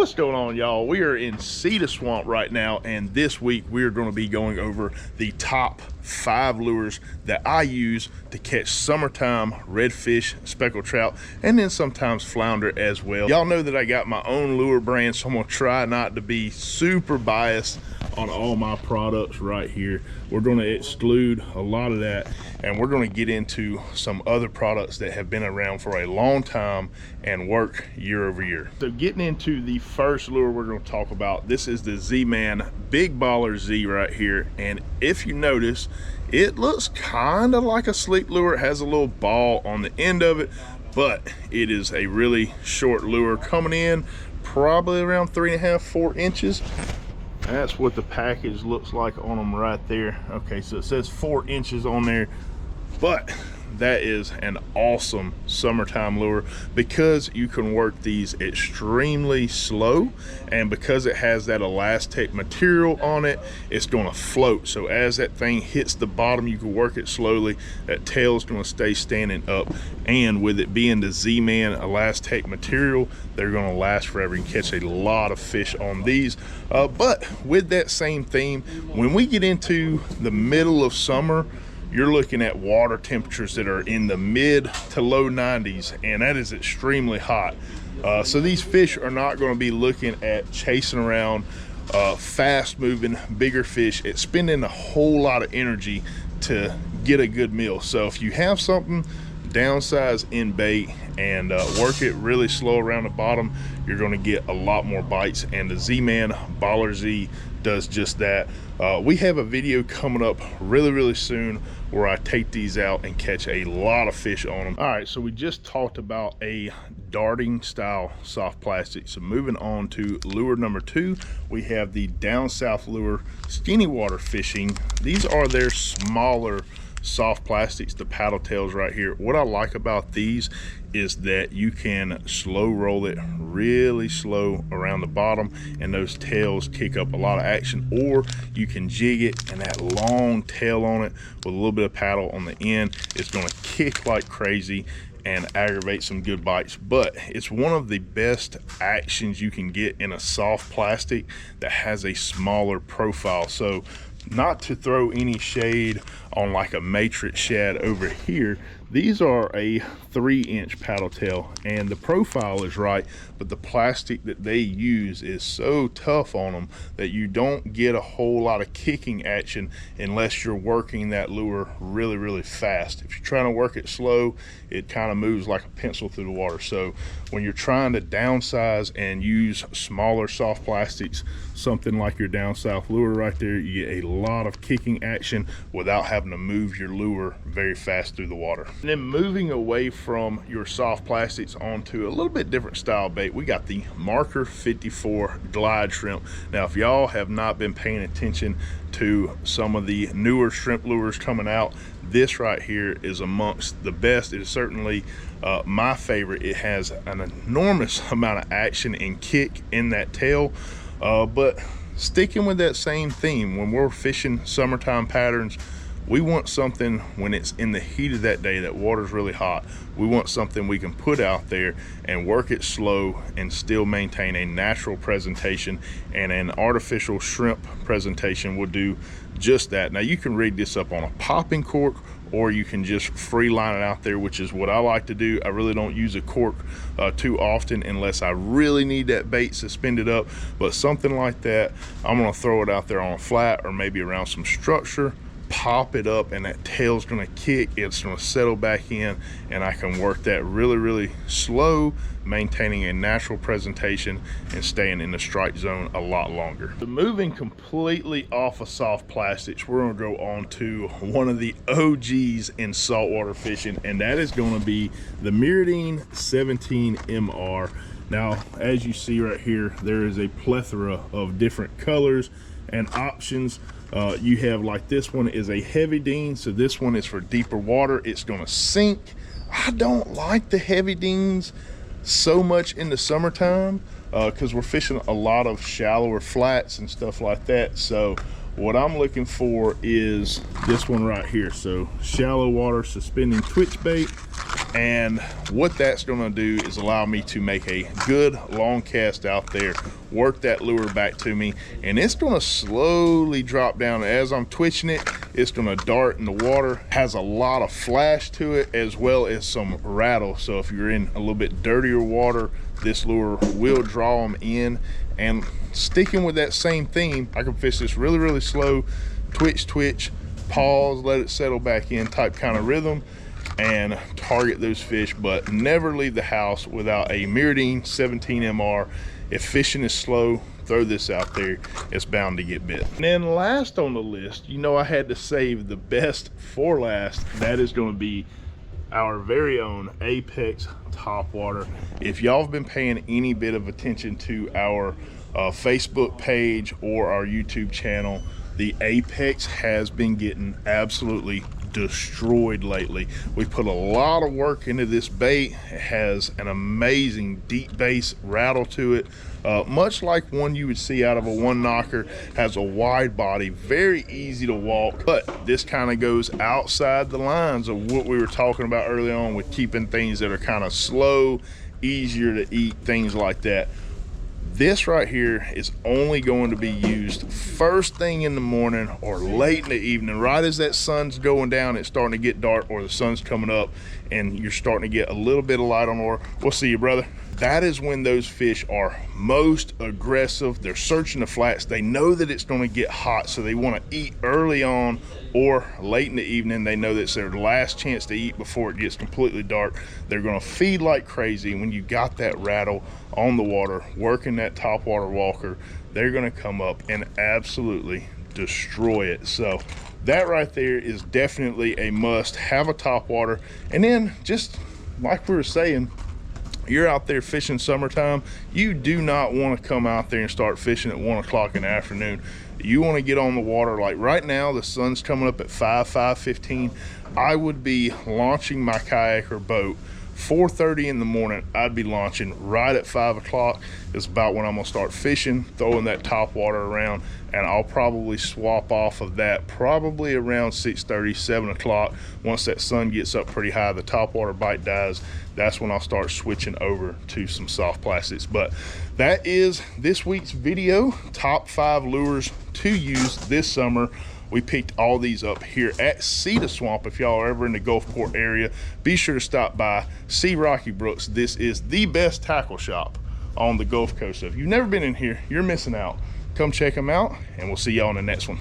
What's going on, y'all? We are in Cedar Swamp right now, and this week we're going to be going over the top 5 lures that I use to catch summertime redfish, speckled trout, and then sometimes flounder as well. Y'all know that I got my own lure brand, so I'm gonna try not to be super biased on all my products right here. We're going to exclude a lot of that, and we're going to get into some other products that have been around for a long time and work year over year. So getting into the first lure we're going to talk about, this is the Z-Man Big Baller Z right here. And if you notice, it looks kind of like a sleep lure. It has a little ball on the end of it, but it is a really short lure coming in probably around 3.5 to 4 inches. That's what the package looks like on them right there. Okay, so it says 4 inches on there, but that is an awesome summertime lure because you can work these extremely slow, and because it has that elastic material on it, it's going to float. So as that thing hits the bottom, you can work it slowly. That tail is going to stay standing up, and with it being the Z-Man elastic material, they're going to last forever. You can catch a lot of fish on these. But with that same theme, when we get into the middle of summer, you're looking at water temperatures that are in the mid to low 90s, and that is extremely hot. So these fish are not going to be looking at chasing around fast moving bigger fish. It's spending a whole lot of energy to get a good meal. So if you have something, downsize in bait and work it really slow around the bottom, you're going to get a lot more bites, and the Z-Man Baller Z does just that. We have a video coming up really soon where I take these out and catch a lot of fish on them. All right, so we just talked about a darting style soft plastic. So moving on to lure number 2, we have the Down South Lure Skinny Water Fishing. These are their smaller soft plastics, the paddle tails right here. What I like about these is that you can slow roll it really slow around the bottom, and those tails kick up a lot of action, or you can jig it, and that long tail on it with a little bit of paddle on the end is going to kick like crazy and aggravate some good bites. But it's one of the best actions you can get in a soft plastic that has a smaller profile. So not to throw any shade on like a matrix shad over here, these are a 3-inch paddle tail, and the profile is right, but the plastic that they use is so tough on them that you don't get a whole lot of kicking action unless you're working that lure really fast. If you're trying to work it slow, it kind of moves like a pencil through the water. So when you're trying to downsize and use smaller soft plastics, something like your Down South lure right there, you get a lot of kicking action without having to move your lure very fast through the water. And then moving away from your soft plastics onto a little bit different style bait, we got the Marker 54 Glide Shrimp. Now, if y'all have not been paying attention to some of the newer shrimp lures coming out, this right here is amongst the best. It is certainly my favorite. It has an enormous amount of action and kick in that tail, but sticking with that same theme, when we're fishing summertime patterns, we want something when it's in the heat of that day, that water's really hot, we want something we can put out there and work it slow and still maintain a natural presentation, and an artificial shrimp presentation will do just that. Now you can rig this up on a popping cork, or you can just free line it out there, which is what I like to do. I really don't use a cork too often unless I really need that bait suspended up, but something like that, I'm gonna throw it out there on a flat or maybe around some structure, pop it up, and that tail's gonna kick, it's gonna settle back in, and I can work that really slow, maintaining a natural presentation and staying in the strike zone a lot longer. So moving completely off of soft plastics, we're gonna go on to one of the OGs in saltwater fishing, and that is gonna be the MirrOlure 17 MR. Now, as you see right here, there is a plethora of different colors and options. You have, like, this one is a heavy dinghy, so this one is for deeper water. It's gonna sink. I don't like the heavy dinghies so much in the summertime because we're fishing a lot of shallower flats and stuff like that. So what I'm looking for is this one right here. So shallow water suspending twitch bait. And what that's gonna do is allow me to make a good long cast out there, work that lure back to me, and it's gonna slowly drop down. As I'm twitching it, it's gonna dart in the water. Has a lot of flash to it as well as some rattle. So if you're in a little bit dirtier water, this lure will draw them in. And sticking with that same theme, I can fish this really, really slow, twitch, pause, let it settle back in type kind of rhythm, and target those fish, but never leave the house without a MirrOlure 17 MR. If fishing is slow, throw this out there, it's bound to get bit. And then last on the list, you know I had to save the best for last. That is going to be our very own Apex topwater. If y'all have been paying any bit of attention to our Facebook page or our YouTube channel, the Apex has been getting absolutely destroyed lately. We put a lot of work into this bait. It has an amazing deep bass rattle to it, much like one you would see out of a one knocker. Has a wide body, very easy to walk, but this kind of goes outside the lines of what we were talking about early on with keeping things that are kind of slow, easier to eat, things like that. This right here is only going to be used first thing in the morning or late in the evening, right as that sun's going down, it's starting to get dark, or the sun's coming up and you're starting to get a little bit of light on the water. We'll see you, brother. That is when those fish are most aggressive. They're searching the flats. They know that it's going to get hot, so they want to eat early on or late in the evening. They know that's their last chance to eat before it gets completely dark. They're going to feed like crazy. When you got that rattle on the water, working that topwater walker, they're going to come up and absolutely destroy it. So that right there is definitely a must. Have a topwater. And then, just like we were saying, you're out there fishing summertime, you do not want to come out there and start fishing at 1 o'clock in the afternoon. You want to get on the water. Like right now, the sun's coming up at 5:15. I would be launching my kayak or boat 4:30 in the morning. I'd be launching right at 5 o'clock. It's about when I'm gonna start fishing, throwing that top water around, and I'll probably swap off of that probably around 6:30, 7 o'clock. Once that sun gets up pretty high, the top water bite dies. That's when I'll start switching over to some soft plastics. But that is this week's video, top 5 lures to use this summer. We picked all these up here at Cedar Swamp. If y'all are ever in the Gulfport area, be sure to stop by, see Rocky Brooks. This is the best tackle shop on the Gulf Coast. So if you've never been in here, you're missing out. Come check them out, and we'll see y'all on the next one.